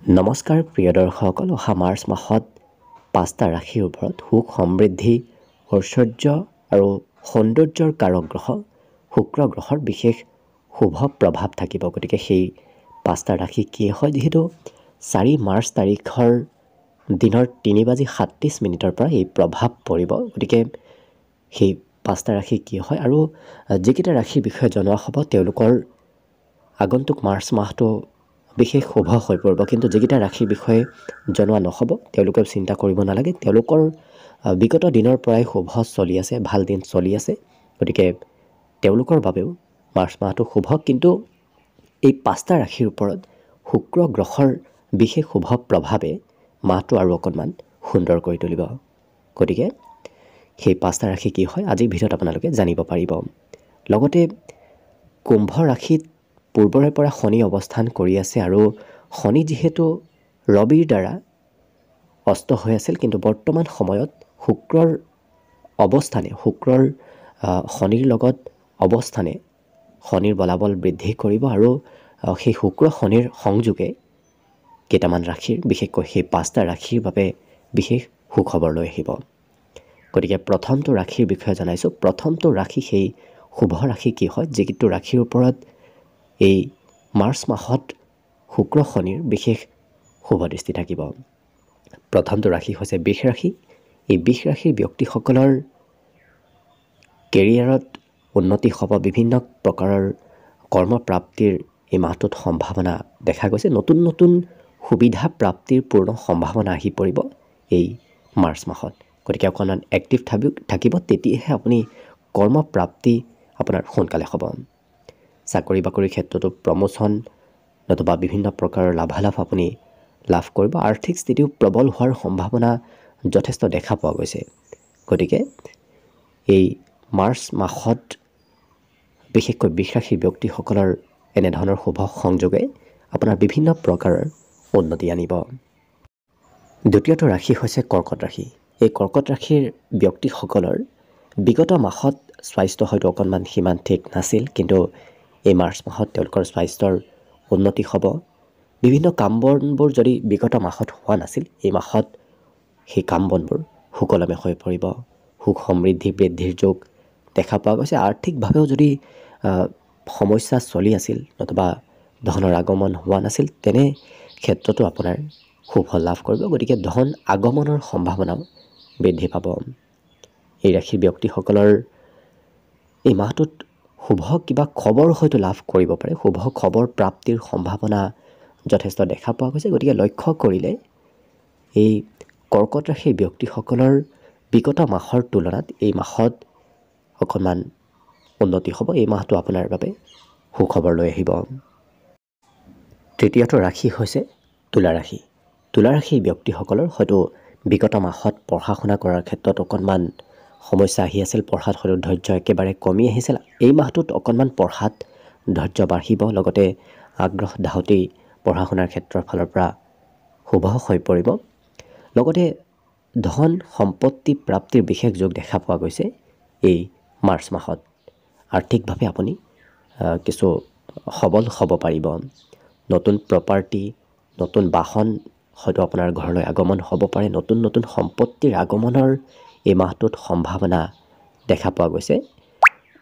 নমস্কাৰ প্ৰিয় দৰ্শকসকল, অহা মাৰ্চ মাহত 5টা ৰাশিৰ ওপৰত সুখ সমৃদ্ধি ঐশ্বৰ্য আৰু সৌন্দৰ্যৰ কাৰক গ্ৰহ শুক্ৰ গ্ৰহৰ বিশেষ শুভ প্ৰভাৱ থাকিব। গতিকে সেই 5টা ৰাশি কি হয়, যিহেতু 4 মাৰ্চ তাৰিখৰ দিনৰ 3:37 পৰা এই প্ৰভাৱ পৰিব। গতিকে সেই 5টা ৰাশি কি হয় আৰু যিকেইটা ৰাশিৰ বিষয়ে জনোৱা হ'ব তেওঁলোকৰ আগন্তুক মাৰ্চ মাহটো বিশেষ শুভ হৈ পৰিব। কিন্তু যিকেইটা ৰাশিৰ বিষয়ে জনোৱা নহ'ব তেওঁলোকে চিন্তা কৰিব নালাগে, তেওঁলোকৰ বিগত দিনৰ পৰাই শুভ চলি আছে, ভাল দিন চলি আছে। গতিকে তেওঁলোকৰ বাবেও মাৰ্চ মাহটো শুভ। কিন্তু এই 5টা ৰাশিৰ ওপৰত শুক্ৰ গ্ৰহৰ বিশেষ শুভ প্ৰভাৱে মাহটো আৰু অকণমান সুন্দৰ কৰি তুলিব। গতিকে সেই 5টা ৰাশি কি হয় আজিৰ ভিডিঅ'ত আপোনালোকে জানিব পাৰিব। লগতে কুম্ভ ৰাশিত পূৰ্বৰে পৰা শনি অৱস্থান কৰি আছে আৰু শনি যিহেতু ৰবিৰ দ্বাৰা অস্ত হৈ আছিল, কিন্তু বৰ্তমান সময়ত শুক্ৰৰ অৱস্থানে শনিৰ লগত অৱস্থানে শনিৰ বলাবল বৃদ্ধি কৰিব আৰু সেই শুক্ৰ শনিৰ সংযোগে কেইটামান ৰাশিৰ, বিশেষকৈ সেই 5টা ৰাশিৰ বাবে বিশেষ সুখবৰ লৈ আহিব। গতিকে প্ৰথমটো ৰাশিৰ বিষয়ে জনাইছোঁ। প্ৰথমটো ৰাশি সেই শুভ ৰাশি কি হয়, যিটো ৰাশিৰ ওপৰত এই মাৰ্চ মাহত শুক্ৰ শনিৰ বিশেষ শুভ দৃষ্টি থাকিব। প্ৰথমটো ৰাশি হৈছে বৃষ ৰাশি। এই বৃষ ৰাশিৰ ব্যক্তিসকলৰ কেৰিয়াৰত উন্নতি হ'ব, বিভিন্ন প্ৰকাৰৰ কৰ্মপ্ৰাপ্তিৰ এই মাহটোত সম্ভাৱনা দেখা গৈছে। নতুন নতুন সুবিধা প্ৰাপ্তিৰ পূৰ্ণ সম্ভাৱনা আহি পৰিব এই মাৰ্চ মাহত। গতিকে অকণমান এক্টিভ থাকিব, তেতিয়াহে আপুনি কৰ্মপ্ৰাপ্তি আপোনাৰ সোনকালে হ'ব। চাকৰি বাকৰিৰ ক্ষেত্ৰতো প্ৰমোশ্যন নতুবা বিভিন্ন প্ৰকাৰৰ লাভালাভ আপুনি লাভ কৰিব। আৰ্থিক স্থিতিও প্ৰবল হোৱাৰ সম্ভাৱনা যথেষ্ট দেখা পোৱা গৈছে। গতিকে এই মাৰ্চ মাহত বিশেষকৈ বৃষ ৰাশিৰ ব্যক্তিসকলৰ এনেধৰণৰ শুভ সংযোগে আপোনাৰ বিভিন্ন প্ৰকাৰৰ উন্নতি আনিব। দ্বিতীয়টো ৰাশি হৈছে কৰ্কট ৰাশি। এই কৰ্কট ৰাশিৰ ব্যক্তিসকলৰ বিগত মাহত স্বাস্থ্য হয়তো অকণমান সিমান ঠিক নাছিল, কিন্তু এই মাৰ্চ মাহত তেওঁলোকৰ স্বাস্থ্যৰ উন্নতি হ'ব। বিভিন্ন কাম বনবোৰ যদি বিগত মাহত হোৱা নাছিল, এই মাহত সেই কাম বনবোৰ সুকলমে হৈ পৰিব। সুখ সমৃদ্ধি বৃদ্ধিৰ যোগ দেখা পোৱা গৈছে। আৰ্থিকভাৱেও যদি সমস্যা চলি আছিল নতুবা ধনৰ আগমন হোৱা নাছিল, তেনে ক্ষেত্ৰতো আপোনাৰ শুভ লাভ কৰিব। গতিকে ধন আগমনৰ সম্ভাৱনাও বৃদ্ধি পাব। এই ৰাশিৰ ব্যক্তিসকলৰ এই মাহটোত শুভ কিবা খবৰ হয়তো লাভ কৰিব পাৰে। শুভ খবৰ প্ৰাপ্তিৰ সম্ভাৱনা যথেষ্ট দেখা পোৱা গৈছে। গতিকে লক্ষ্য কৰিলে এই কৰ্কট ৰাশিৰ ব্যক্তিসকলৰ বিগত মাহৰ তুলনাত এই মাহত অকণমান উন্নতি হ'ব। এই মাহটো আপোনাৰ বাবে সুখবৰ লৈ আহিব। তৃতীয়টো ৰাশি হৈছে তুলা ৰাশি। তুলা ৰাশিৰ ব্যক্তিসকলৰ হয়তো বিগত মাহত পঢ়া শুনা কৰাৰ ক্ষেত্ৰত অকণমান সমস্যা আহি আছিল, পঢ়াত হয়তো ধৈৰ্য একেবাৰে কমি আহিছিল। এই মাহটোত অকণমান পঢ়াত ধৈৰ্য বাঢ়িব, লগতে আগ্ৰহ ধাউতি পঢ়া শুনাৰ ক্ষেত্ৰৰ ফালৰ পৰা শুভ হৈ পৰিব। লগতে ধন সম্পত্তি প্ৰাপ্তিৰ বিশেষ যোগ দেখা পোৱা গৈছে এই মাৰ্চ মাহত। আৰ্থিকভাৱে আপুনি কিছু সবল হ'ব পাৰিব। নতুন প্ৰপাৰ্টি, নতুন বাহন হয়তো আপোনাৰ ঘৰলৈ আগমন হ'ব পাৰে। নতুন নতুন সম্পত্তিৰ আগমনৰ এই মাহটোত সম্ভাৱনা দেখা পোৱা গৈছে।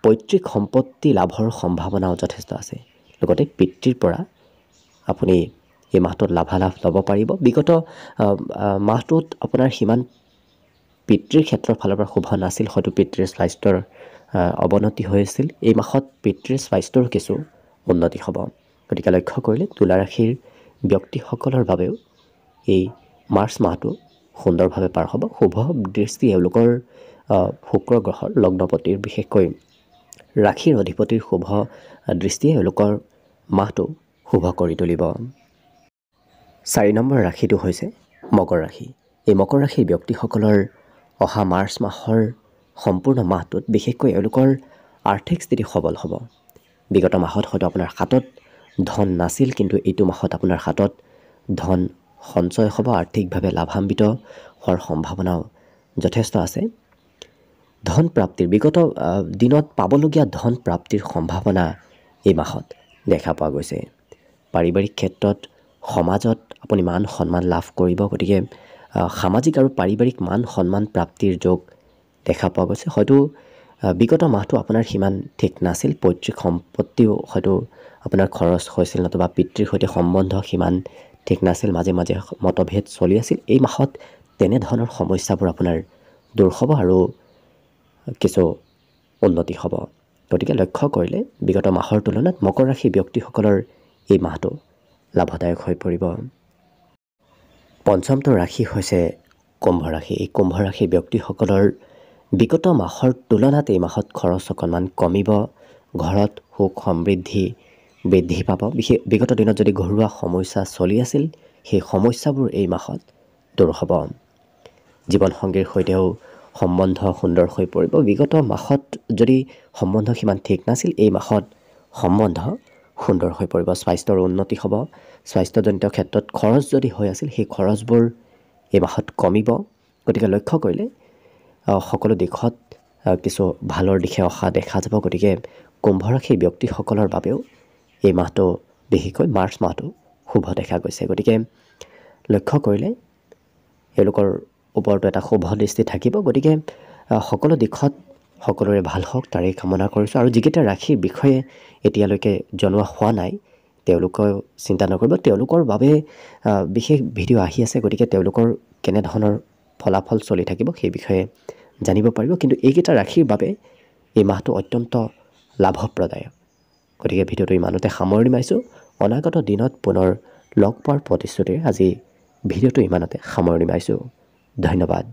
পৈতৃক সম্পত্তি লাভৰ সম্ভাৱনাও যথেষ্ট আছে। লগতে পিতৃৰ পৰা আপুনি এই মাহটোত লাভালাভ ল'ব পাৰিব। বিগত মাহটোত আপোনাৰ সিমান পিতৃৰ ক্ষেত্ৰৰ ফালৰ পৰা শুভ নাছিল, হয়তো পিতৃৰ স্বাস্থ্যৰ অৱনতি হৈছিল। এই মাহত পিতৃৰ স্বাস্থ্যৰ কিছু উন্নতি হ'ব। গতিকে লক্ষ্য কৰিলে তুলা ৰাশিৰ ব্যক্তিসকলৰ বাবেও এই মাৰ্চ মাহটো সুন্দৰভাৱে পাৰ হ'ব। শুভ দৃষ্টি এওঁলোকৰ শুক্ৰ গ্ৰহৰ লগ্নপতিৰ, বিশেষকৈ ৰাশিৰ অধিপতিৰ শুভ দৃষ্টিয়ে এওঁলোকৰ মাহটো শুভ কৰি তুলিব। 4 নম্বৰ ৰাশিটো হৈছে মকৰ ৰাশি। এই মকৰ ৰাশিৰ ব্যক্তিসকলৰ অহা মাৰ্চ মাহৰ সম্পূৰ্ণ মাহটোত বিশেষকৈ এওঁলোকৰ আৰ্থিক স্থিতি সবল হ'ব। বিগত মাহত হয়তো আপোনাৰ হাতত ধন নাছিল, কিন্তু এইটো মাহত আপোনাৰ হাতত ধন সঞ্চয় হ'ব। আৰ্থিকভাৱে লাভান্বিত হোৱাৰ সম্ভাৱনাও যথেষ্ট আছে। ধন প্ৰাপ্তিৰ বিগত দিনত পাবলগীয়া ধন প্ৰাপ্তিৰ সম্ভাৱনা এই মাহত দেখা পোৱা গৈছে। পাৰিবাৰিক ক্ষেত্ৰত সমাজত আপুনি মান সন্মান লাভ কৰিব। গতিকে সামাজিক আৰু পাৰিবাৰিক মান সন্মান প্ৰাপ্তিৰ যোগ দেখা পোৱা গৈছে। হয়তো বিগত মাহটো আপোনাৰ সিমান ঠিক নাছিল, পৈতৃক সম্পত্তিও হয়তো আপোনাৰ খৰচ হৈছিল, নতুবা পিতৃৰ সৈতে সম্বন্ধ সিমান ঠিক নাছিল, মাজে মাজে মতভেদ চলি আছিল। এই মাহত তেনেধৰণৰ সমস্যাবোৰ আপোনাৰ দূৰ হ'ব আৰু কিছু উন্নতি হ'ব। গতিকে লক্ষ্য কৰিলে বিগত মাহৰ তুলনাত মকৰ ৰাশি ব্যক্তিসকলৰ এই মাহটো লাভদায়ক হৈ পৰিব। পঞ্চমটো ৰাশি হৈছে কুম্ভ ৰাশি। এই কুম্ভ ৰাশি ব্যক্তিসকলৰ বিগত মাহৰ তুলনাত এই মাহত খৰচ অকণমান কমিব। ঘৰত সুখ সমৃদ্ধি বৃদ্ধি পাব। বিগত দিনত যদি ঘৰুৱা সমস্যা চলি আছিল, সেই সমস্যাবোৰ এই মাহত দূৰ হ'ব। জীৱনসংগীৰ সৈতেও সম্বন্ধ সুন্দৰ হৈ পৰিব। বিগত মাহত যদি সম্বন্ধ সিমান ঠিক নাছিল, এই মাহত সম্বন্ধ সুন্দৰ হৈ পৰিব। স্বাস্থ্যৰ উন্নতি হ'ব। স্বাস্থ্যজনিত ক্ষেত্ৰত খৰচ যদি হৈ আছিল, সেই খৰচবোৰ এই মাহত কমিব। গতিকে লক্ষ্য কৰিলে সকলো দিশত কিছু ভালৰ দিশে অহা দেখা যাব। গতিকে কুম্ভ ৰাশিৰ ব্যক্তিসকলৰ বাবেও এই মাহটো, বিশেষকৈ মাৰ্চ মাহটো শুভ দেখা গৈছে। গতিকে লক্ষ্য কৰিলে এওঁলোকৰ ওপৰতো এটা শুভ দৃষ্টি থাকিব। গতিকে সকলো দিশত সকলোৰে ভাল হওক তাৰেই কামনা কৰিছোঁ। আৰু যিকেইটা ৰাশিৰ বিষয়ে এতিয়ালৈকে জনোৱা হোৱা নাই, তেওঁলোকেও চিন্তা নকৰিব, তেওঁলোকৰ বাবে বিশেষ ভিডিঅ' আহি আছে। গতিকে তেওঁলোকৰ কেনেধৰণৰ ফলাফল চলি থাকিব সেই বিষয়ে জানিব পাৰিব। কিন্তু এইকেইটা ৰাশিৰ বাবে এই মাহটো অত্যন্ত লাভপ্ৰদায়ক। গতিকে ভিডিঅ'টো ইমানতে সামৰণি মাৰিছোঁ। অনাগত দিনত পুনৰ লগ পোৱাৰ প্ৰতিশ্ৰুতিৰে আজি ভিডিঅ'টো ইমানতে সামৰণি মাৰিছোঁ। ধন্যবাদ।